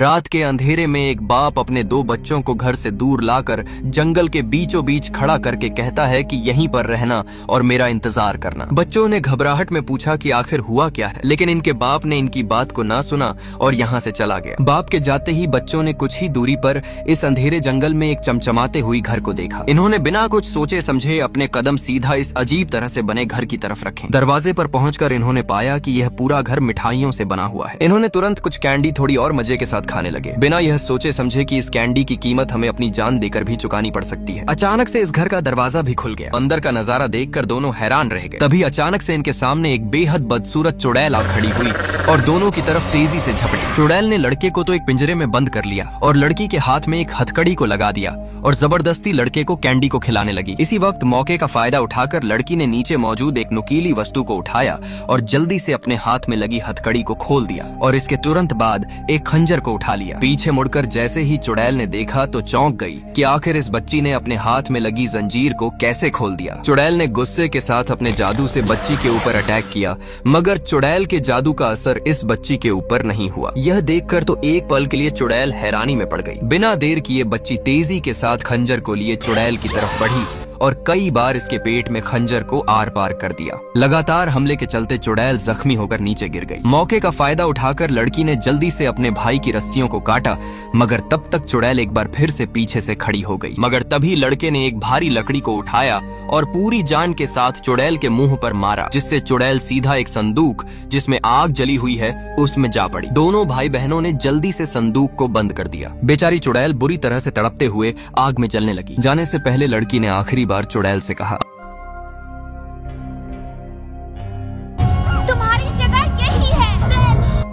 रात के अंधेरे में एक बाप अपने 2 बच्चों को घर से दूर लाकर जंगल के बीचों बीच खड़ा करके कहता है कि यहीं पर रहना और मेरा इंतजार करना। बच्चों ने घबराहट में पूछा कि आखिर हुआ क्या है, लेकिन इनके बाप ने इनकी बात को ना सुना और यहाँ से चला गया। बाप के जाते ही बच्चों ने कुछ ही दूरी पर इस अंधेरे जंगल में एक चमचमाते हुई घर को देखा। इन्होंने बिना कुछ सोचे समझे अपने कदम सीधा इस अजीब तरह से बने घर की तरफ रखे। दरवाजे पर पहुंचकर इन्होंने पाया कि यह पूरा घर मिठाइयों से बना हुआ है। इन्होंने तुरंत कुछ कैंडी थोड़ी और मजे के साथ खाने लगे, बिना यह सोचे समझे कि इस कैंडी की कीमत हमें अपनी जान देकर भी चुकानी पड़ सकती है। अचानक से इस घर का दरवाजा भी खुल गया। अंदर का नजारा देखकर दोनों हैरान रह गए। तभी अचानक से इनके सामने एक बेहद बदसूरत चुड़ैल आ खड़ी हुई और दोनों की तरफ तेजी से झपटी। चुड़ैल ने लड़के को तो एक पिंजरे में बंद कर लिया और लड़की के हाथ में एक हथकड़ी को लगा दिया और जबरदस्ती लड़के को कैंडी को खिलाने लगी। इसी वक्त मौके का फायदा उठाकर लड़की ने नीचे मौजूद एक नुकीली वस्तु को उठाया और जल्दी से अपने हाथ में लगी हथकड़ी को खोल दिया और इसके तुरंत बाद एक खंजर को उठा लिया। पीछे मुड़कर जैसे ही चुड़ैल ने देखा तो चौंक गई कि आखिर इस बच्ची ने अपने हाथ में लगी जंजीर को कैसे खोल दिया। चुड़ैल ने गुस्से के साथ अपने जादू से बच्ची के ऊपर अटैक किया, मगर चुड़ैल के जादू का असर इस बच्ची के ऊपर नहीं हुआ। यह देखकर तो एक पल के लिए चुड़ैल हैरानी में पड़ गई। बिना देर किए बच्ची तेजी के साथ खंजर को लिए चुड़ैल की तरफ बढ़ी और कई बार इसके पेट में खंजर को आर पार कर दिया। लगातार हमले के चलते चुड़ैल जख्मी होकर नीचे गिर गई। मौके का फायदा उठाकर लड़की ने जल्दी से अपने भाई की रस्सियों को काटा, मगर तब तक चुड़ैल एक बार फिर से पीछे से खड़ी हो गई। मगर तभी लड़के ने एक भारी लकड़ी को उठाया और पूरी जान के साथ चुड़ैल के मुंह पर मारा, जिससे चुड़ैल सीधा एक संदूक जिसमें आग जली हुई है उसमें जा पड़ी। दोनों भाई बहनों ने जल्दी से संदूक को बंद कर दिया। बेचारी चुड़ैल बुरी तरह से तड़पते हुए आग में जलने लगी। जाने से पहले लड़की ने आखिरी बार चुड़ैल से कहा, तुम्हारी जगह यही है।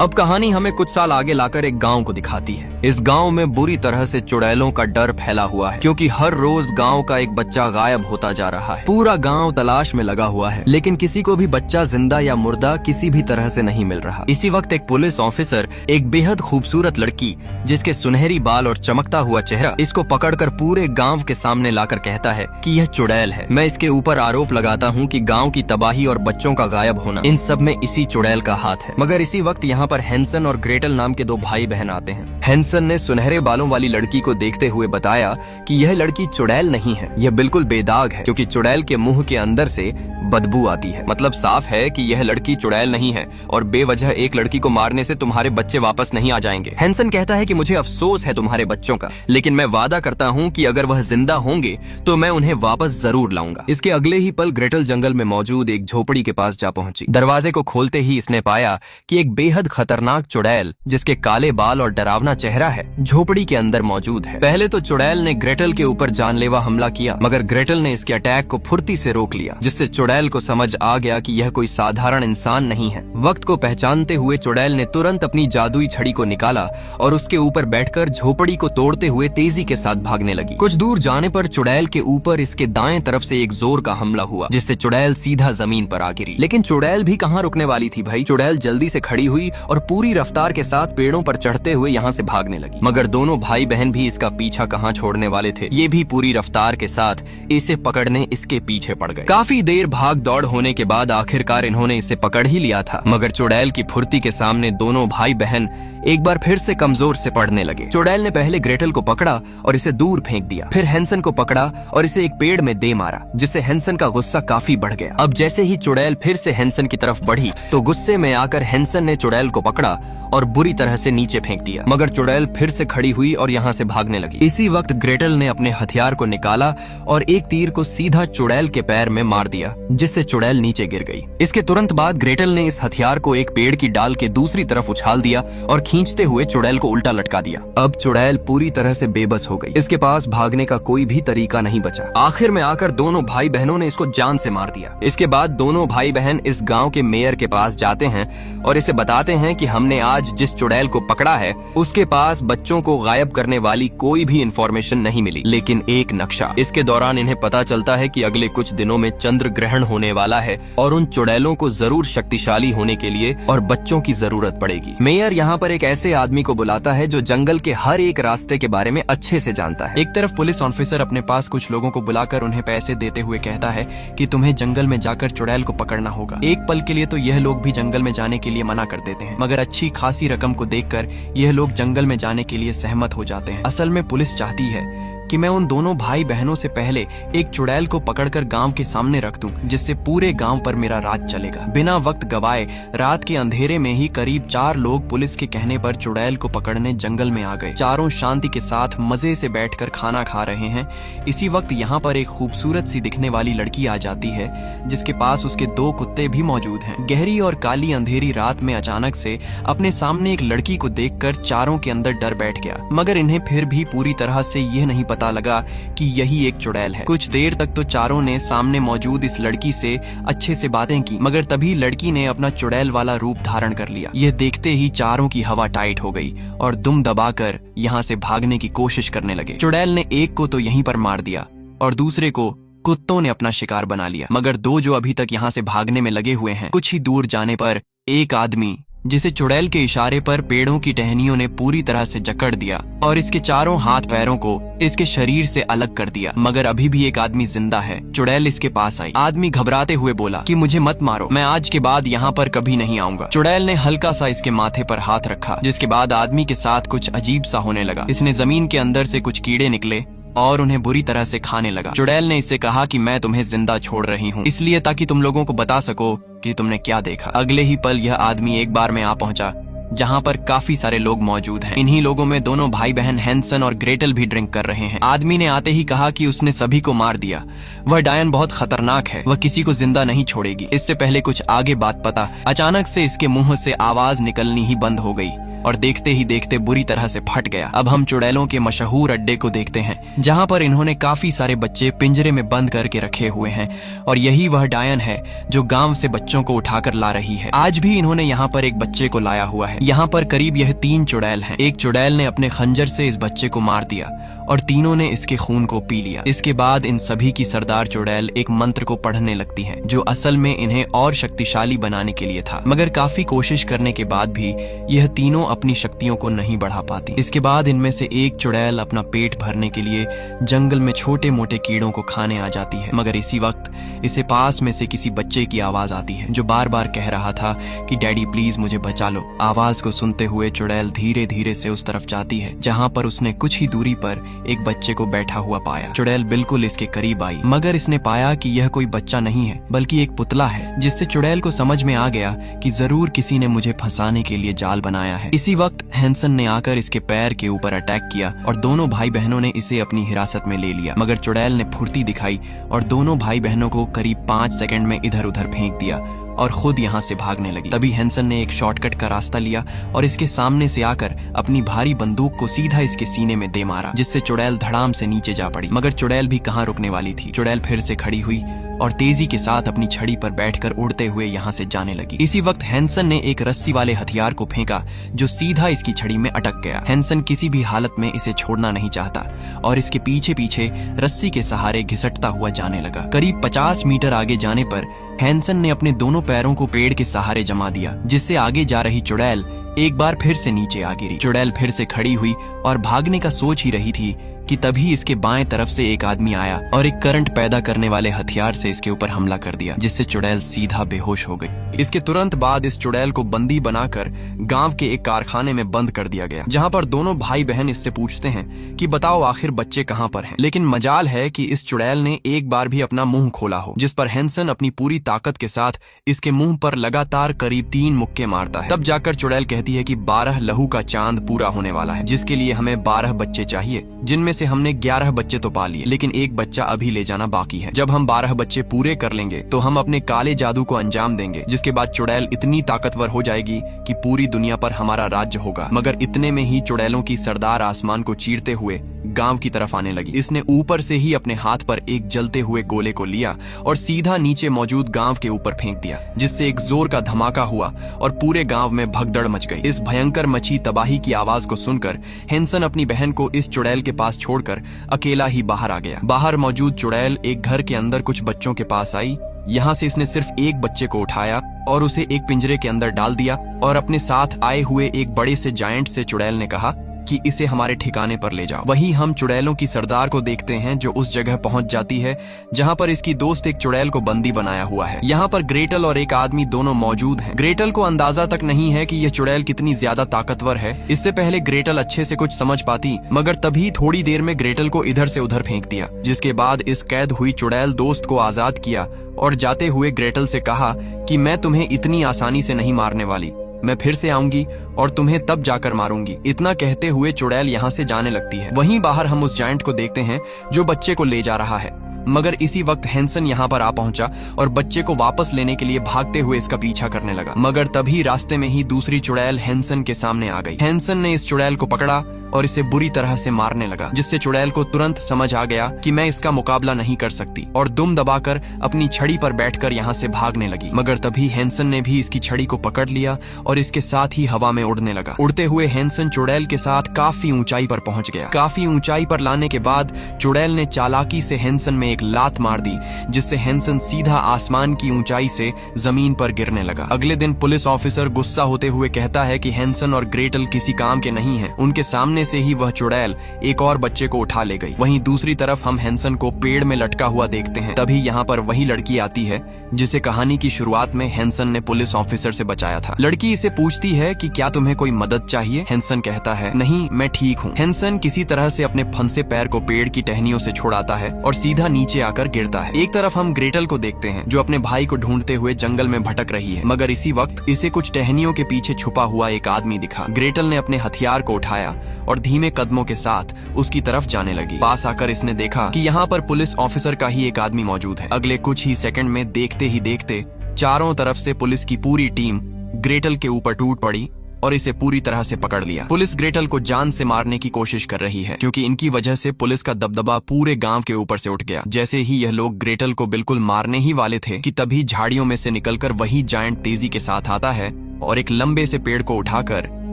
अब कहानी हमें कुछ साल आगे लाकर एक गांव को दिखाती है। इस गांव में बुरी तरह से चुड़ैलों का डर फैला हुआ है, क्योंकि हर रोज गांव का एक बच्चा गायब होता जा रहा है। पूरा गांव तलाश में लगा हुआ है, लेकिन किसी को भी बच्चा जिंदा या मुर्दा किसी भी तरह से नहीं मिल रहा। इसी वक्त एक पुलिस ऑफिसर एक बेहद खूबसूरत लड़की जिसके सुनहरी बाल और चमकता हुआ चेहरा इसको पकड़कर पूरे गाँव के सामने लाकर कहता है कि यह चुड़ैल है। मैं इसके ऊपर आरोप लगाता हूँ कि गाँव की तबाही और बच्चों का गायब होना, इन सब में इसी चुड़ैल का हाथ है। मगर इसी वक्त यहाँ पर हैंसन और ग्रेटल नाम के 2 भाई बहन आते हैं। हैंसन ने सुनहरे बालों वाली लड़की को देखते हुए बताया कि यह लड़की चुड़ैल नहीं है, यह बिल्कुल बेदाग है, क्योंकि चुड़ैल के मुंह के अंदर से बदबू आती है। मतलब साफ है कि यह लड़की चुड़ैल नहीं है और बेवजह एक लड़की को मारने से तुम्हारे बच्चे वापस नहीं आ जाएंगे। हैंसन कहता है कि मुझे अफसोस है तुम्हारे बच्चों का, लेकिन मैं वादा करता हूँ कि अगर वह जिंदा होंगे तो मैं उन्हें वापस जरूर लाऊंगा। इसके अगले ही पल ग्रेटल जंगल में मौजूद एक झोपड़ी के पास जा पहुंची। दरवाजे को खोलते ही इसने पाया कि एक बेहद खतरनाक चुड़ैल जिसके काले बाल और डरावना चेहरा है झोपड़ी के अंदर मौजूद है। पहले तो चुड़ैल ने ग्रेटल के ऊपर जानलेवा हमला किया, मगर ग्रेटल ने इसके अटैक को फुर्ती से रोक लिया, जिससे चुड़ैल को समझ आ गया कि यह कोई साधारण इंसान नहीं है। वक्त को पहचानते हुए चुड़ैल ने तुरंत अपनी जादुई छड़ी को निकाला और उसके ऊपर बैठकर झोपड़ी को तोड़ते हुए तेजी के साथ भागने लगी। कुछ दूर जाने पर चुड़ैल के ऊपर इसके दाएं तरफ से एक जोर का हमला हुआ, जिससे चुड़ैल सीधा जमीन पर आ गिरी। लेकिन चुड़ैल भी कहाँ रुकने वाली थी भाई। चुड़ैल जल्दी से खड़ी हुई और पूरी रफ्तार के साथ पेड़ों पर चढ़ते हुए यहाँ से भागने लगी। मगर दोनों भाई बहन भी इसका पीछा कहाँ छोड़ने वाले थे। ये भी पूरी रफ्तार के साथ इसे पकड़ने इसके पीछे पड़ गए। काफी देर भाग दौड़ होने के बाद आखिरकार इन्होंने इसे पकड़ ही लिया था, मगर चुड़ैल की फुर्ती के सामने दोनों भाई बहन एक बार फिर से कमजोर से पड़ने लगे। चुड़ैल ने पहले ग्रेटल को पकड़ा और इसे दूर फेंक दिया, फिर हैंसन को पकड़ा और इसे एक पेड़ में दे मारा, जिससे हैंसन का गुस्सा काफी बढ़ गया। अब जैसे ही चुड़ैल फिर से हैंसन की तरफ बढ़ी तो गुस्से में आकर हैंसन ने चुड़ैल को पकड़ा और बुरी तरह से नीचे फेंक दिया, मगर चुड़ैल फिर से खड़ी हुई और यहाँ से भागने लगी। इसी वक्त ग्रेटल ने अपने हथियार को निकाला और एक तीर को सीधा चुड़ैल के पैर में मार दिया, जिससे चुड़ैल नीचे गिर गई। इसके तुरंत बाद ग्रेटल ने इस हथियार को एक पेड़ की डाल के दूसरी तरफ उछाल दिया और खींचते हुए चुड़ैल को उल्टा लटका दिया। अब चुड़ैल पूरी तरह से बेबस हो गई। इसके पास भागने का कोई भी तरीका नहीं बचा। आखिर में आकर दोनों भाई बहनों ने इसको जान से मार दिया। इसके बाद दोनों भाई बहन इस गांव के मेयर के पास जाते हैं और इसे बताते हैं कि हमने आज जिस चुड़ैल को पकड़ा है उसके पास बच्चों को गायब करने वाली कोई भी इंफॉर्मेशन नहीं मिली, लेकिन एक नक्शा। इसके दौरान इन्हें पता चलता है कि अगले कुछ दिनों में चंद्र ग्रहण होने वाला है और उन चुड़ैलों को जरूर शक्तिशाली होने के लिए और बच्चों की जरूरत पड़ेगी। मेयर यहाँ पर एक ऐसे आदमी को बुलाता है जो जंगल के हर एक रास्ते के बारे में अच्छे से जानता है। एक तरफ पुलिस ऑफिसर अपने पास कुछ लोगों को बुलाकर उन्हें पैसे देते हुए कहता है कि तुम्हें जंगल में जाकर चुड़ैल को पकड़ना होगा। एक पल के लिए तो यह लोग भी जंगल में जाने के लिए मना कर देते हैं, मगर अच्छी खासी खासी रकम को देखकर यह लोग जंगल में जाने के लिए सहमत हो जाते हैं। असल में पुलिस चाहती है कि मैं उन दोनों भाई बहनों से पहले एक चुड़ैल को पकड़कर गांव के सामने रख दूं, जिससे पूरे गांव पर मेरा राज चलेगा। बिना वक्त गवाए रात के अंधेरे में ही करीब 4 लोग पुलिस के कहने पर चुड़ैल को पकड़ने जंगल में आ गए। चारों शांति के साथ मजे से बैठकर खाना खा रहे हैं। इसी वक्त यहाँ पर एक खूबसूरत सी दिखने वाली लड़की आ जाती है, जिसके पास उसके 2 कुत्ते भी मौजूद हैं। गहरी और काली अंधेरी रात में अचानक से अपने सामने एक लड़की को देखकर चारों के अंदर डर बैठ गया, मगर इन्हें फिर भी पूरी तरह से यह नहीं पता लगा कि यही एक चुड़ैल है। कुछ देर तक तो चारों ने सामने मौजूद इस लड़की से अच्छे से बातें की, मगर तभी लड़की ने अपना चुड़ैल वाला रूप धारण कर लिया। यह देखते ही चारों की हवा टाइट हो गई और दुम दबाकर यहाँ से भागने की कोशिश करने लगे। चुड़ैल ने एक को तो यहीं पर मार दिया और दूसरे को कुत्तों ने अपना शिकार बना लिया, मगर 2 जो अभी तक यहाँ से भागने में लगे हुए हैं। कुछ ही दूर जाने पर एक आदमी, जिसे चुड़ैल के इशारे पर पेड़ों की टहनियों ने पूरी तरह से जकड़ दिया और इसके चारों हाथ पैरों को इसके शरीर से अलग कर दिया, मगर अभी भी एक आदमी जिंदा है। चुड़ैल इसके पास आई। आदमी घबराते हुए बोला कि मुझे मत मारो, मैं आज के बाद यहाँ पर कभी नहीं आऊंगा। चुड़ैल ने हल्का सा इसके माथे पर हाथ रखा, जिसके बाद आदमी के साथ कुछ अजीब सा होने लगा। इसने जमीन के अंदर से कुछ कीड़े निकले और उन्हें बुरी तरह से खाने लगा। चुड़ैल ने इससे कहा कि मैं तुम्हें जिंदा छोड़ रही हूँ, इसलिए ताकि तुम लोगों को बता सको कि तुमने क्या देखा। अगले ही पल यह आदमी एक बार में आ पहुंचा, जहाँ पर काफी सारे लोग मौजूद हैं। इन्हीं लोगों में दोनों भाई बहन हैंसन और ग्रेटल भी ड्रिंक कर रहे हैं। आदमी ने आते ही कहा कि उसने सभी को मार दिया। वह डायन बहुत खतरनाक है, वह किसी को जिंदा नहीं छोड़ेगी। इससे पहले कुछ आगे बात पता, अचानक से इसके मुंह से आवाज निकलनी ही बंद हो गई और देखते ही देखते बुरी तरह से फट गया। अब हम चुड़ैलों के मशहूर अड्डे को देखते हैं, जहाँ पर इन्होंने काफी सारे बच्चे पिंजरे में बंद करके रखे हुए हैं और यही वह डायन है जो गांव से बच्चों को उठाकर ला रही है। आज भी इन्होंने यहाँ पर एक बच्चे को लाया हुआ है। यहाँ पर करीब यह 3 चुड़ैल हैं। एक चुड़ैल ने अपने खंजर से इस बच्चे को मार दिया और तीनों ने इसके खून को पी लिया। इसके बाद इन सभी की सरदार चुड़ैल एक मंत्र को पढ़ने लगती है, जो असल में इन्हें और शक्तिशाली बनाने के लिए था, मगर काफी कोशिश करने के बाद भी यह तीनों अपनी शक्तियों को नहीं बढ़ा पाती। इसके बाद इनमें से एक चुड़ैल अपना पेट भरने के लिए जंगल में छोटे मोटे कीड़ों को खाने आ जाती है, मगर इसी वक्त इसे पास में से किसी बच्चे की आवाज आती है, जो बार बार कह रहा था कि डैडी प्लीज मुझे बचा लो। आवाज को सुनते हुए चुड़ैल धीरे धीरे से उस तरफ जाती है, जहाँ पर उसने कुछ ही दूरी पर एक बच्चे को बैठा हुआ पाया। चुड़ैल बिल्कुल इसके करीब आई, मगर इसने पाया कि यह कोई बच्चा नहीं है बल्कि एक पुतला है, जिससे चुड़ैल को समझ में आ गया कि जरूर किसी ने मुझे फंसाने के लिए जाल बनाया है। इसी वक्त हैंसन ने आकर इसके पैर के ऊपर अटैक किया और दोनों भाई बहनों ने इसे अपनी हिरासत में ले लिया, मगर चुड़ैल ने फुर्ती दिखाई और दोनों भाई बहनों को करीब 5 सेकंड में इधर उधर फेंक दिया और खुद यहाँ से भागने लगी। तभी हैंसन ने एक शॉर्टकट का रास्ता लिया और इसके सामने से आकर अपनी भारी बंदूक को सीधा इसके सीने में दे मारा, जिससे चुड़ैल धड़ाम से नीचे जा पड़ी। मगर चुड़ैल भी कहाँ रुकने वाली थी। चुड़ैल फिर से खड़ी हुई और तेजी के साथ अपनी छड़ी पर बैठकर उड़ते हुए यहाँ से जाने लगी। इसी वक्त हैंसन ने एक रस्सी वाले हथियार को फेंका, जो सीधा इसकी छड़ी में अटक गया। हैंसन किसी भी हालत में इसे छोड़ना नहीं चाहता और इसके पीछे पीछे रस्सी के सहारे घिसटता हुआ जाने लगा। करीब 50 मीटर आगे जाने पर हैंसन ने अपने दोनों पैरों को पेड़ के सहारे जमा दिया, जिससे आगे जा रही चुड़ैल एक बार फिर से नीचे आ गिरी। चुड़ैल फिर से खड़ी हुई और भागने का सोच ही रही थी कि तभी इसके बाएं तरफ से एक आदमी आया और एक करंट पैदा करने वाले हथियार से इसके ऊपर हमला कर दिया, जिससे चुड़ैल सीधा बेहोश हो गई। इसके तुरंत बाद इस चुड़ैल को बंदी बनाकर गांव के एक कारखाने में बंद कर दिया गया, जहां पर दोनों भाई बहन इससे पूछते हैं कि बताओ आखिर बच्चे कहां पर हैं। लेकिन मजाल है कि इस चुड़ैल ने एक बार भी अपना मुंह खोला हो, जिस पर हैंसन अपनी पूरी ताकत के साथ इसके मुंह पर लगातार करीब 3 मुक्के मारता है। तब जाकर चुड़ैल कहती है कि 12 लहू का चांद पूरा होने वाला है, जिसके लिए हमें 12 बच्चे चाहिए, जिनमें से हमने 11 बच्चे तो पा लिए, लेकिन एक बच्चा अभी ले जाना बाकी है। जब हम 12 बच्चे पूरे कर लेंगे तो हम अपने काले जादू को अंजाम देंगे, जिसके बाद चुड़ैल इतनी ताकतवर हो जाएगी कि पूरी दुनिया पर हमारा राज्य होगा। मगर इतने में ही चुड़ैलों की सरदार आसमान को चीरते हुए गांव की तरफ आने लगी। इसने ऊपर से ही अपने हाथ पर एक जलते हुए गोले को लिया और सीधा नीचे मौजूद गांव के ऊपर फेंक दिया, जिससे एक जोर का धमाका हुआ और पूरे गांव में भगदड़ मच गई। इस भयंकर मची तबाही की आवाज को सुनकर हैंसन अपनी बहन को इस चुड़ैल के पास छोड़कर अकेला ही बाहर आ गया। बाहर मौजूद चुड़ैल एक घर के अंदर कुछ बच्चों के पास आई। यहाँ से इसने सिर्फ एक बच्चे को उठाया और उसे एक पिंजरे के अंदर डाल दिया और अपने साथ आए हुए एक बड़े से जायंट से चुड़ैल ने कहा कि इसे हमारे ठिकाने पर ले जाओ। वहीं हम चुड़ैलों की सरदार को देखते हैं जो उस जगह पहुंच जाती है जहां पर इसकी दोस्त एक चुड़ैल को बंदी बनाया हुआ है। यहाँ पर ग्रेटल और एक आदमी दोनों मौजूद हैं। ग्रेटल को अंदाजा तक नहीं है कि यह चुड़ैल कितनी ज्यादा ताकतवर है। इससे पहले ग्रेटल अच्छे से कुछ समझ पाती, मगर तभी थोड़ी देर में ग्रेटल को इधर से उधर फेंक दिया, जिसके बाद इस कैद हुई चुड़ैल दोस्त को आजाद किया और जाते हुए ग्रेटल से कहा कि मैं तुम्हें इतनी आसानी से नहीं मारने वाली, मैं फिर से आऊंगी और तुम्हें तब जाकर मारूंगी। इतना कहते हुए चुड़ैल यहाँ से जाने लगती है। वहीं बाहर हम उस जायंट को देखते हैं जो बच्चे को ले जा रहा है, मगर इसी वक्त हैंसन यहाँ पर आ पहुंचा और बच्चे को वापस लेने के लिए भागते हुए इसका पीछा करने लगा। मगर तभी रास्ते में ही दूसरी चुड़ैल हैंसन के सामने आ गई। हैंसन ने इस चुड़ैल को पकड़ा और इसे बुरी तरह से मारने लगा, जिससे चुड़ैल को तुरंत समझ आ गया कि मैं इसका मुकाबला नहीं कर सकती और दुम दबाकर अपनी छड़ी पर बैठकर यहाँ से भागने लगी। मगर तभी हैंसन ने भी इसकी छड़ी को पकड़ लिया और इसके साथ ही हवा में उड़ने लगा। उड़ते हुए हैंसन चुड़ैल के साथ काफी ऊंचाई पर पहुंच गया। काफी ऊंचाई पर लाने के बाद चुड़ैल ने चालाकी से हैंसन में एक लात मार दी, जिससे हैंसन सीधा आसमान की ऊंचाई से जमीन पर गिरने लगा। अगले दिन पुलिस ऑफिसर गुस्सा होते हुए कहता है कि हैंसन और ग्रेटल किसी काम के नहीं हैं। उनके सामने से ही वह चुड़ैल एक और बच्चे को उठा ले गई। वहीं दूसरी तरफ हम हैंसन को पेड़ में लटका हुआ देखते हैं। तभी यहाँ पर वही लड़की आती है जिसे कहानी की शुरुआत में हैंसन ने पुलिस ऑफिसर से बचाया था। लड़की इसे पूछती है कि क्या तुम्हें कोई मदद चाहिए। हैंसन कहता है नहीं, मैं ठीक हूँ। हैंसन किसी तरह से अपने फंसे पैर को पेड़ की टहनियों से छुड़ाता है और सीधा नीचे आकर गिरता है। एक तरफ हम ग्रेटल को देखते हैं जो अपने भाई को ढूंढते हुए जंगल में भटक रही है, मगर इसी वक्त इसे कुछ टहनियों के पीछे छुपा हुआ एक आदमी दिखा। ग्रेटल ने अपने हथियार को उठाया और धीमे कदमों के साथ उसकी तरफ जाने लगी। पास आकर इसने देखा कि यहाँ पर पुलिस ऑफिसर का ही एक आदमी मौजूद है। अगले कुछ ही सेकंड में देखते ही देखते चारों तरफ से पुलिस की पूरी टीम ग्रेटल के ऊपर टूट पड़ी और इसे पूरी तरह से पकड़ लिया। पुलिस ग्रेटल को जान से मारने की कोशिश कर रही है, क्योंकि इनकी वजह से पुलिस का दबदबा पूरे गांव के ऊपर से उठ गया। जैसे ही यह लोग ग्रेटल को बिल्कुल मारने ही वाले थे कि तभी झाड़ियों में से निकलकर वही जायंट तेजी के साथ आता है और एक लंबे से पेड़ को उठाकर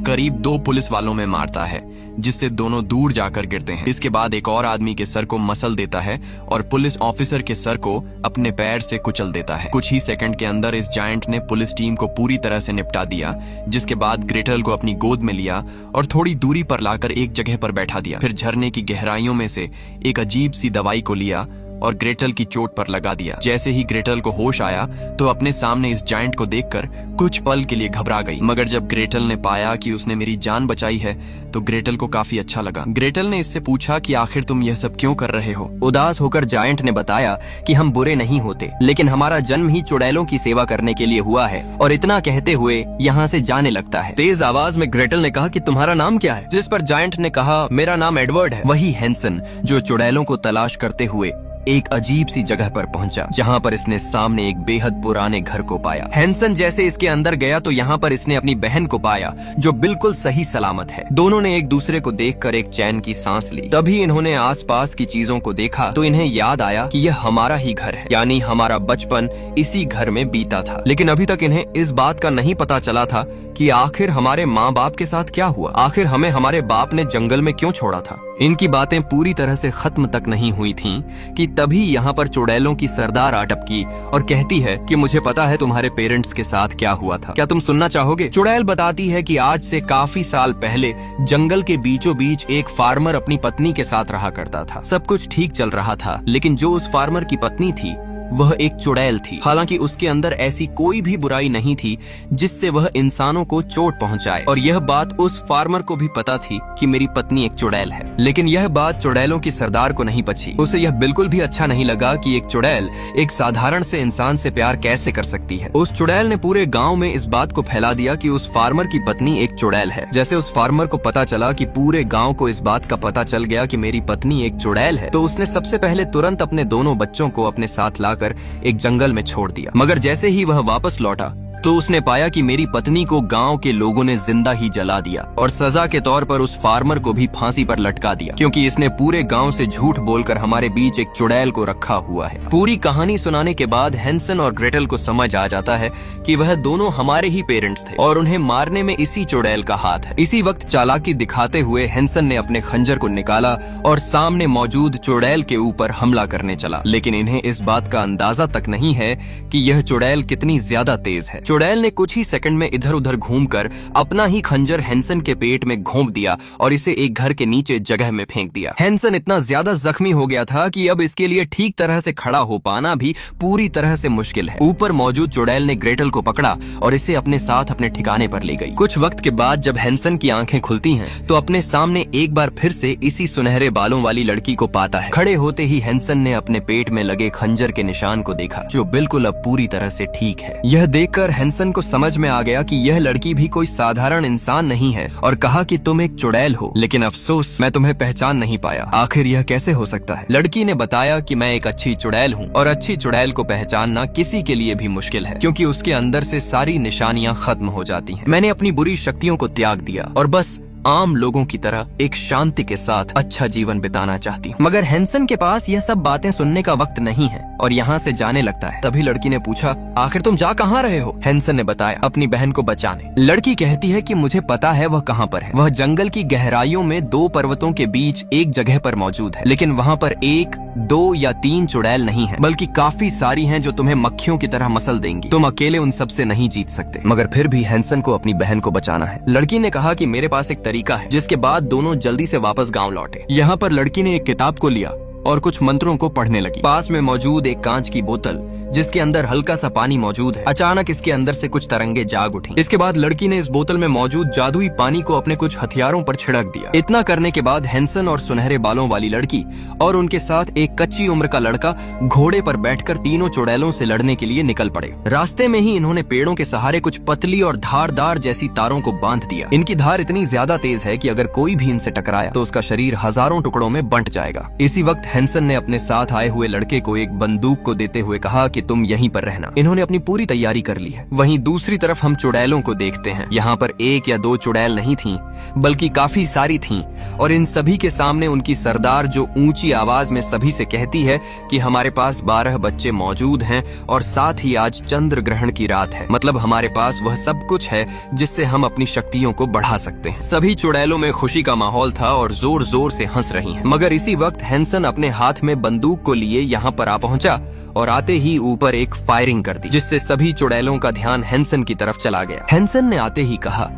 करीब 2 पुलिस वालों में मारता है, जिससे दोनों दूर जाकर गिरते हैं। इसके बाद एक और आदमी के सर को मसल देता है और पुलिस ऑफिसर के सर को अपने पैर से कुचल देता है। कुछ ही सेकंड के अंदर इस जायंट ने पुलिस टीम को पूरी तरह से निपटा दिया, जिसके बाद ग्रेटल को अपनी गोद में लिया और थोड़ी दूरी पर लाकर एक जगह पर बैठा दिया। फिर झरने की गहराइयों में से एक अजीब सी दवाई को लिया और ग्रेटल की चोट पर लगा दिया। जैसे ही ग्रेटल को होश आया तो अपने सामने इस जायंट को देखकर कुछ पल के लिए घबरा गई, मगर जब ग्रेटल ने पाया कि उसने मेरी जान बचाई है तो ग्रेटल को काफी अच्छा लगा। ग्रेटल ने इससे पूछा कि आखिर तुम यह सब क्यों कर रहे हो। उदास होकर जायंट ने बताया कि हम बुरे नहीं होते, लेकिन हमारा जन्म ही चुड़ैलों की सेवा करने के लिए हुआ है, और इतना कहते हुए यहाँ से जाने लगता है। तेज आवाज में ग्रेटल ने कहा कि तुम्हारा नाम क्या है, जिस पर जायंट ने कहा मेरा नाम एडवर्ड है। वही हैंसन जो चुड़ैलों को तलाश करते हुए एक अजीब सी जगह पर पहुंचा, जहां पर इसने सामने एक बेहद पुराने घर को पाया। हैंसन जैसे इसके अंदर गया तो यहाँ पर इसने अपनी बहन को पाया जो बिल्कुल सही सलामत है। दोनों ने एक दूसरे को देखकर एक चैन की सांस ली। तभी इन्होंने आसपास की चीजों को देखा तो इन्हें याद आया कि यह हमारा ही घर है, यानी हमारा बचपन इसी घर में बीता था। लेकिन अभी तक इन्हें इस बात का नहीं पता चला था कि आखिर हमारे माँ बाप के साथ क्या हुआ, आखिर हमें हमारे बाप ने जंगल में क्यों छोड़ा था। इनकी बातें पूरी तरह से खत्म तक नहीं हुई थीं कि तभी यहाँ पर चुड़ैलों की सरदार आ टपकी और कहती है कि मुझे पता है तुम्हारे पेरेंट्स के साथ क्या हुआ था, क्या तुम सुनना चाहोगे। चुड़ैल बताती है कि आज से काफी साल पहले जंगल के बीचों बीच एक फार्मर अपनी पत्नी के साथ रहा करता था। सब कुछ ठीक चल रहा था, लेकिन जो उस फार्मर की पत्नी थी वह एक चुड़ैल थी। हालांकि उसके अंदर ऐसी कोई भी बुराई नहीं थी जिससे वह इंसानों को चोट पहुंचाए, और यह बात उस फार्मर को भी पता थी कि मेरी पत्नी एक चुड़ैल है। लेकिन यह बात चुड़ैलों की सरदार को नहीं पची। उसे यह बिल्कुल भी अच्छा नहीं लगा कि एक चुड़ैल एक साधारण से इंसान से प्यार कैसे कर सकती है। उस चुड़ैल ने पूरे गाँव में इस बात को फैला दिया कि उस फार्मर की पत्नी एक चुड़ैल है। जैसे उस फार्मर को पता चला कि पूरे गाँव को इस बात का पता चल गया कि मेरी पत्नी एक चुड़ैल है, तो उसने सबसे पहले तुरंत अपने दोनों बच्चों को अपने साथ लाकर एक जंगल में छोड़ दिया। मगर जैसे ही वह वापस लौटा तो उसने पाया कि मेरी पत्नी को गांव के लोगों ने जिंदा ही जला दिया और सजा के तौर पर उस फार्मर को भी फांसी पर लटका दिया, क्योंकि इसने पूरे गांव से झूठ बोलकर हमारे बीच एक चुड़ैल को रखा हुआ है। पूरी कहानी सुनाने के बाद हैंसन और ग्रेटल को समझ आ जाता है कि वह दोनों हमारे ही पेरेंट्स थे और उन्हें मारने में इसी चुड़ैल का हाथ है। इसी वक्त चालाकी दिखाते हुए हैंसन ने अपने खंजर को निकाला और सामने मौजूद चुड़ैल के ऊपर हमला करने चला। लेकिन इन्हें इस बात का अंदाजा तक नहीं है कि यह चुड़ैल कितनी ज्यादा तेज है। चुड़ैल ने कुछ ही सेकंड में इधर उधर घूमकर अपना ही खंजर हैंसन के पेट में घोंप दिया और इसे एक घर के नीचे जगह में फेंक दिया। हैंसन इतना ज्यादा जख्मी हो गया था कि अब इसके लिए ठीक तरह से खड़ा हो पाना भी पूरी तरह से मुश्किल है। ऊपर मौजूद चुड़ैल ने ग्रेटल को पकड़ा और इसे अपने साथ अपने ठिकाने पर ले गई। कुछ वक्त के बाद जब हैंसन की आंखें खुलती हैं, तो अपने सामने एक बार फिर से इसी सुनहरे बालों वाली लड़की को पाता है। खड़े होते ही हैंसन ने अपने पेट में लगे खंजर के निशान को देखा, जो बिल्कुल अब पूरी तरह से ठीक है। यह देखकर हैंसन को समझ में आ गया कि यह लड़की भी कोई साधारण इंसान नहीं है और कहा कि तुम एक चुड़ैल हो, लेकिन अफसोस मैं तुम्हें पहचान नहीं पाया। आखिर यह कैसे हो सकता है? लड़की ने बताया कि मैं एक अच्छी चुड़ैल हूँ और अच्छी चुड़ैल को पहचानना किसी के लिए भी मुश्किल है, क्योंकि उसके अंदर से सारी निशानियाँ खत्म हो जाती हैं। मैंने अपनी बुरी शक्तियों को त्याग दिया और बस आम लोगों की तरह एक शांति के साथ अच्छा जीवन बिताना चाहती हूँ। मगर हैंसन के पास यह सब बातें सुनने का वक्त नहीं है और यहाँ से जाने लगता है। तभी लड़की ने पूछा, आखिर तुम जा कहाँ रहे हो? हैंसन ने बताया, अपनी बहन को बचाने। लड़की कहती है कि मुझे पता है वह कहाँ पर है। वह जंगल की गहराइयों में 2 पर्वतों के बीच एक जगह पर मौजूद है, लेकिन वहाँ पर 1, 2 या 3 चुड़ैल नहीं है, बल्कि काफी सारी हैं जो तुम्हें मक्खियों की तरह मसल देंगी। तुम अकेले उन सब से नहीं जीत सकते। मगर फिर भी हैंसन को अपनी बहन को बचाना है। लड़की ने कहा कि मेरे पास एक तरीका है। जिसके बाद दोनों जल्दी से वापस गांव लौटे। यहाँ पर लड़की ने एक किताब को लिया और कुछ मंत्रों को पढ़ने लगी। पास में मौजूद एक कांच की बोतल जिसके अंदर हल्का सा पानी मौजूद है, अचानक इसके अंदर से कुछ तरंगे जाग उठी। इसके बाद लड़की ने इस बोतल में मौजूद जादुई पानी को अपने कुछ हथियारों पर छिड़क दिया। इतना करने के बाद हैंसन और सुनहरे बालों वाली लड़की और उनके साथ एक कच्ची उम्र का लड़का घोड़े पर बैठकर तीनों चुड़ैलों से लड़ने के लिए निकल पड़े। रास्ते में ही इन्होंने पेड़ों के सहारे कुछ पतली और धारदार जैसी तारों को बांध दिया। इनकी धार इतनी ज्यादा तेज है कि अगर कोई भी इनसे टकराया तो उसका शरीर हजारों टुकड़ों में बंट जाएगा। इसी वक्त हैंसन ने अपने साथ आए हुए लड़के को एक बंदूक को देते हुए कहा कि तुम यहीं पर रहना। इन्होंने अपनी पूरी तैयारी कर ली है। वहीं दूसरी तरफ हम चुड़ैलों को देखते हैं। यहाँ पर 1 या 2 चुड़ैल नहीं थीं, बल्कि काफी सारी थीं और इन सभी के सामने उनकी सरदार जो ऊंची आवाज में सभी से कहती है कि हमारे पास 12 बच्चे मौजूद हैं और साथ ही आज चंद्र ग्रहण की रात है, मतलब हमारे पास वह सब कुछ है जिससे हम अपनी शक्तियों को बढ़ा सकते हैं। सभी चुड़ैलों में खुशी का माहौल था और जोर जोर से हंस रही हैं। मगर इसी वक्त हैंसन अपने हाथ में बंदूक को लिए यहाँ पर आ पहुंचा और आते ही ऊपर एक फायरिंग कर दी, जिससे सभी चुड़ैलों का ध्यान हैंसन की तरफ चला गया। हैंसन ने आते ही कहा,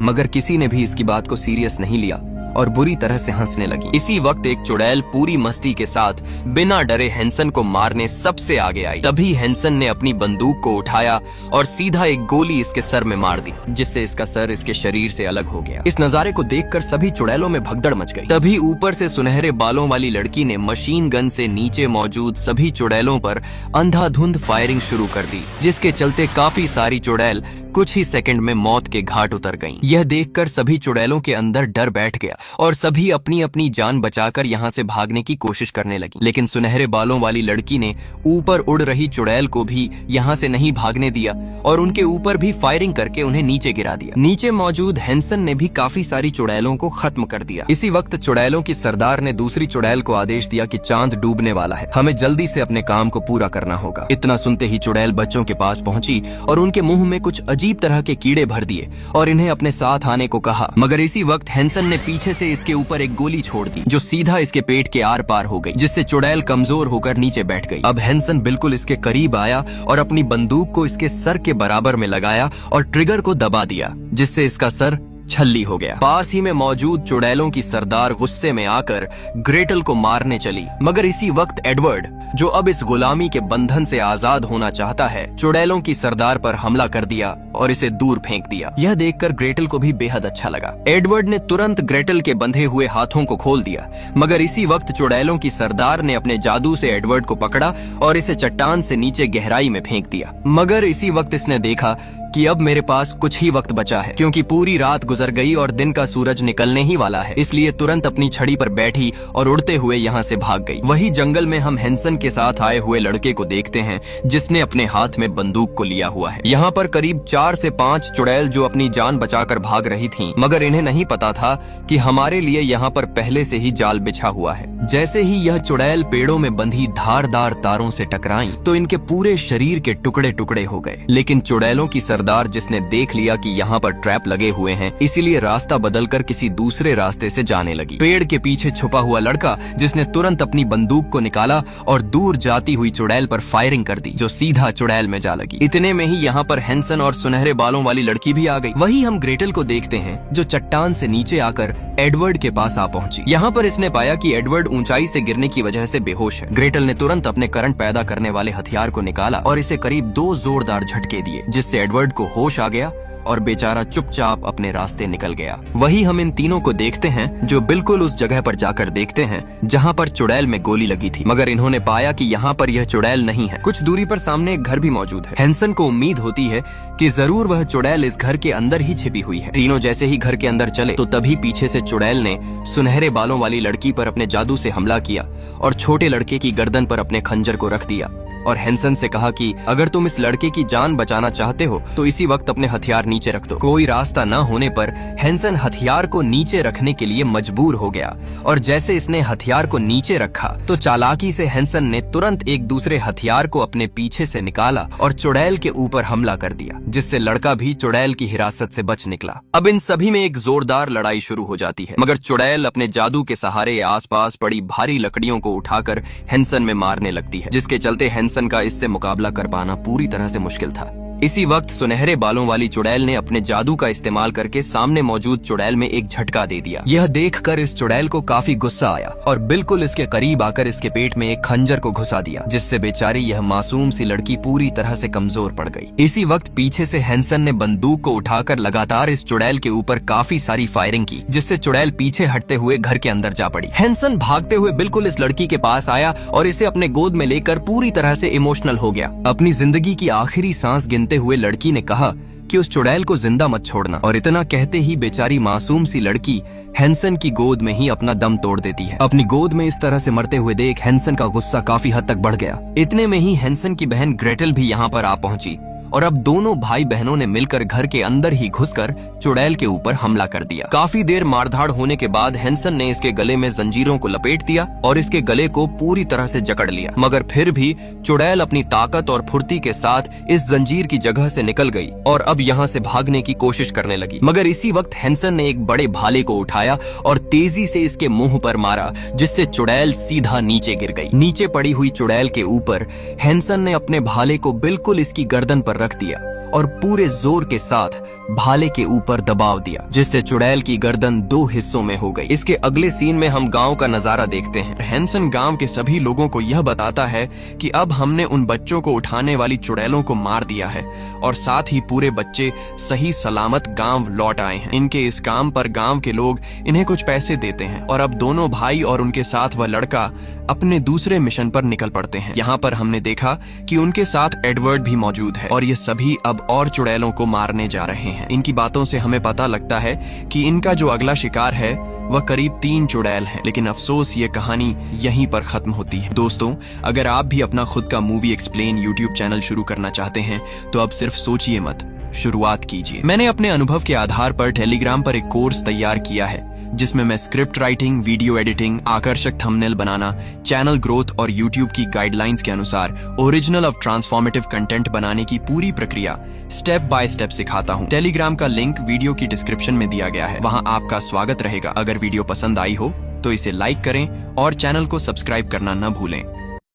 मगर किसी ने भी इसकी बात को सीरियस नहीं लिया और बुरी तरह से हंसने लगी। इसी वक्त एक चुड़ैल पूरी मस्ती के साथ बिना डरे हैंसन को मारने सबसे आगे आई। तभी हैंसन ने अपनी बंदूक को उठाया और सीधा एक गोली इसके सर में मार दी, जिससे इसका सर इसके शरीर से अलग हो गया। इस नजारे को देखकर सभी चुड़ैलों में भगदड़ मच गई। तभी ऊपर से सुनहरे बालों वाली लड़की ने मशीन गन से नीचे मौजूद सभी चुड़ैलों पर अंधाधुंध फायरिंग शुरू कर दी, जिसके चलते काफी सारी चुड़ैल कुछ ही सेकंड में मौत के घाट उतर गईं। यह देखकर सभी चुड़ैलों के अंदर डर बैठ गया और सभी अपनी अपनी जान बचाकर यहाँ से भागने की कोशिश करने लगी। लेकिन सुनहरे बालों वाली लड़की ने ऊपर उड़ रही चुड़ैल को भी यहाँ से नहीं भागने दिया और उनके ऊपर भी फायरिंग करके उन्हें नीचे गिरा दिया। नीचे मौजूद हैंसन ने भी काफी सारी चुड़ैलों को खत्म कर दिया। इसी वक्त चुड़ैलों की सरदार ने दूसरी चुड़ैल को आदेश दिया कि चांद डूबने वाला है, हमें जल्दी से अपने काम को पूरा करना होगा। इतना सुनते ही चुड़ैल बच्चों के पास पहुंची और उनके मुंह में कुछ अजीब तरह के कीड़े भर दिए और इन्हें अपने साथ आने को कहा। मगर इसी वक्त हैंसन ने पीछे से इसके ऊपर एक गोली छोड़ दी, जो सीधा इसके पेट के आर पार हो गई, जिससे चुड़ैल कमजोर होकर नीचे बैठ गई। अब हैंसन बिल्कुल इसके करीब आया और अपनी बंदूक को इसके सर के बराबर में लगाया और ट्रिगर को दबा दिया, जिससे इसका सर छल्ली हो गया। पास ही में मौजूद चुड़ैलों की सरदार गुस्से में आकर ग्रेटल को मारने चली। मगर इसी वक्त एडवर्ड, जो अब इस गुलामी के बंधन से आजाद होना चाहता है, चुड़ैलों की सरदार पर हमला कर दिया और इसे दूर फेंक दिया। यह देखकर ग्रेटल को भी बेहद अच्छा लगा। एडवर्ड ने तुरंत ग्रेटल के बंधे हुए हाथों को खोल दिया। मगर इसी वक्त चुड़ैलों की सरदार ने अपने जादू से एडवर्ड को पकड़ा और इसे चट्टान से नीचे गहराई में फेंक दिया। मगर इसी वक्त इसने देखा कि अब मेरे पास कुछ ही वक्त बचा है, क्योंकि पूरी रात गुजर गई और दिन का सूरज निकलने ही वाला है। इसलिए तुरंत अपनी छड़ी पर बैठी और उड़ते हुए यहाँ से भाग गई। वही जंगल में हम हैंसन के साथ आए हुए लड़के को देखते हैं, जिसने अपने हाथ में बंदूक को लिया हुआ है। यहाँ पर करीब 4 से 5 चुड़ैल जो अपनी जान बचाकर भाग रही थीं, मगर इन्हें नहीं पता था कि हमारे लिए यहाँ पर पहले से ही जाल बिछा हुआ है। जैसे ही यह चुड़ैल पेड़ों में बंधी धारदार तारों से टकराई तो इनके पूरे शरीर के टुकड़े टुकड़े हो गए। लेकिन चुड़ैलों की सरदार, जिसने देख लिया कि यहाँ पर ट्रैप लगे हुए हैं, इसीलिए रास्ता बदलकर किसी दूसरे रास्ते से जाने लगी। पेड़ के पीछे छुपा हुआ लड़का, जिसने तुरंत अपनी बंदूक को निकाला और दूर जाती हुई चुड़ैल पर फायरिंग कर दी, जो सीधा चुड़ैल में जा लगी। इतने में ही यहाँ पर हैंसन और सुनहरे बालों वाली लड़की भी आ गई। वही हम ग्रेटल को देखते हैं, जो चट्टान से नीचे आकर एडवर्ड के पास आ पहुंची। यहाँ पर इसने पाया कि एडवर्ड ऊंचाई से गिरने की वजह से बेहोश है। ग्रेटल ने तुरंत अपने करंट पैदा करने वाले हथियार को निकाला और इसे करीब 2 जोरदार झटके दिए, जिससे एडवर्ड को होश आ गया और बेचारा चुपचाप अपने रास्ते निकल गया। वही हम इन तीनों को देखते हैं, जो बिल्कुल उस जगह पर जाकर देखते हैं जहाँ पर चुड़ैल में गोली लगी थी, मगर इन्होंने पाया कि यहाँ पर यह चुड़ैल नहीं है। कुछ दूरी पर सामने एक घर भी मौजूद है। हैंसन को उम्मीद होती है कि जरूर वह चुड़ैल इस घर के अंदर ही छिपी हुई है। तीनों जैसे ही घर के अंदर चले तो तभी पीछे से चुड़ैल ने सुनहरे बालों वाली लड़की पर अपने जादू से हमला किया और छोटे लड़के की गर्दन पर अपने खंजर को रख दिया और हैंसन से कहा कि अगर तुम इस लड़के की जान बचाना चाहते हो तो इसी वक्त अपने हथियार नीचे रख दो। कोई रास्ता न होने पर हैंसन हथियार को नीचे रखने के लिए मजबूर हो गया और जैसे इसने हथियार को नीचे रखा तो चालाकी से हैंसन ने तुरंत एक दूसरे हथियार को अपने पीछे से निकाला और चुड़ैल के ऊपर हमला कर दिया, जिससे लड़का भी चुड़ैल की हिरासत से बच निकला। अब इन सभी में एक जोरदार लड़ाई शुरू हो जाती है, मगर चुड़ैल अपने जादू के सहारे आसपास पड़ी भारी लकड़ियों को उठाकर हैंसन में मारने लगती है, जिसके चलते हैंसन का इससे मुकाबला कर पाना पूरी तरह से मुश्किल था। इसी वक्त सुनहरे बालों वाली चुड़ैल ने अपने जादू का इस्तेमाल करके सामने मौजूद चुड़ैल में एक झटका दे दिया। यह देखकर इस चुड़ैल को काफी गुस्सा आया और बिल्कुल इसके करीब आकर इसके पेट में एक खंजर को घुसा दिया, जिससे बेचारी यह मासूम सी लड़की पूरी तरह से कमजोर पड़ गई। इसी वक्त पीछे से हैंसन ने बंदूक को उठाकर लगातार इस चुड़ैल के ऊपर काफी सारी फायरिंग की, जिससे चुड़ैल पीछे हटते हुए घर के अंदर जा पड़ी। हैंसन भागते हुए बिल्कुल इस लड़की के पास आया और इसे अपने गोद में लेकर पूरी तरह से इमोशनल हो गया। अपनी जिंदगी की आखिरी सांस गिनते हुए लड़की ने कहा कि उस चुड़ैल को जिंदा मत छोड़ना, और इतना कहते ही बेचारी मासूम सी लड़की हैंसन की गोद में ही अपना दम तोड़ देती है। अपनी गोद में इस तरह से मरते हुए देख हैंसन का गुस्सा काफी हद तक बढ़ गया। इतने में ही हैंसन की बहन ग्रेटल भी यहाँ पर आ पहुंची और अब दोनों भाई बहनों ने मिलकर घर के अंदर ही घुसकर चुड़ैल के ऊपर हमला कर दिया। काफी देर मारधाड़ होने के बाद हैंसन ने इसके गले में जंजीरों को लपेट दिया और इसके गले को पूरी तरह से जकड़ लिया, मगर फिर भी चुड़ैल अपनी ताकत और फुर्ती के साथ इस जंजीर की जगह से निकल गई और अब यहाँ से भागने की कोशिश करने लगी। मगर इसी वक्त हैंसन ने एक बड़े भाले को उठाया और तेजी से इसके मुंह पर मारा, जिससे चुड़ैल सीधा नीचे गिर गई। नीचे पड़ी हुई चुड़ैल के ऊपर हैंसन ने अपने भाले को बिल्कुल इसकी गर्दन पर रख दिया और पूरे जोर के साथ भाले के ऊपर दबाव दिया, जिससे चुड़ैल की गर्दन 2 हिस्सों में हो गई। इसके अगले सीन में हम गांव का नजारा देखते हैं। हैंसन गांव के सभी लोगों को यह बताता है कि अब हमने उन बच्चों को उठाने वाली चुड़ैलों को मार दिया है और साथ ही पूरे बच्चे सही सलामत गांव लौट आए हैं। इनके इस काम पर गांव के लोग इन्हें कुछ पैसे देते हैं और अब दोनों भाई और उनके साथ वह लड़का अपने दूसरे मिशन पर निकल पड़ते हैं। यहाँ पर हमने देखा कि उनके साथ एडवर्ड भी मौजूद है और ये सभी अब और चुड़ैलों को मारने जा रहे हैं। इनकी बातों से हमें पता लगता है कि इनका जो अगला शिकार है वह करीब 3 चुड़ैल हैं, लेकिन अफसोस ये कहानी यहीं पर खत्म होती है। दोस्तों, अगर आप भी अपना खुद का मूवी एक्सप्लेन यूट्यूब चैनल शुरू करना चाहते हैं तो अब सिर्फ सोचिए मत, शुरुआत कीजिए। मैंने अपने अनुभव के आधार पर टेलीग्राम पर एक कोर्स तैयार किया है, जिसमें मैं स्क्रिप्ट राइटिंग, वीडियो एडिटिंग, आकर्षक थंबनेल बनाना, चैनल ग्रोथ और यूट्यूब की गाइडलाइंस के अनुसार ओरिजिनल और ट्रांसफॉर्मेटिव कंटेंट बनाने की पूरी प्रक्रिया स्टेप बाय स्टेप सिखाता हूँ। टेलीग्राम का लिंक वीडियो की डिस्क्रिप्शन में दिया गया है, वहाँ आपका स्वागत रहेगा। अगर वीडियो पसंद आई हो तो इसे लाइक करें और चैनल को सब्सक्राइब करना न भूलें।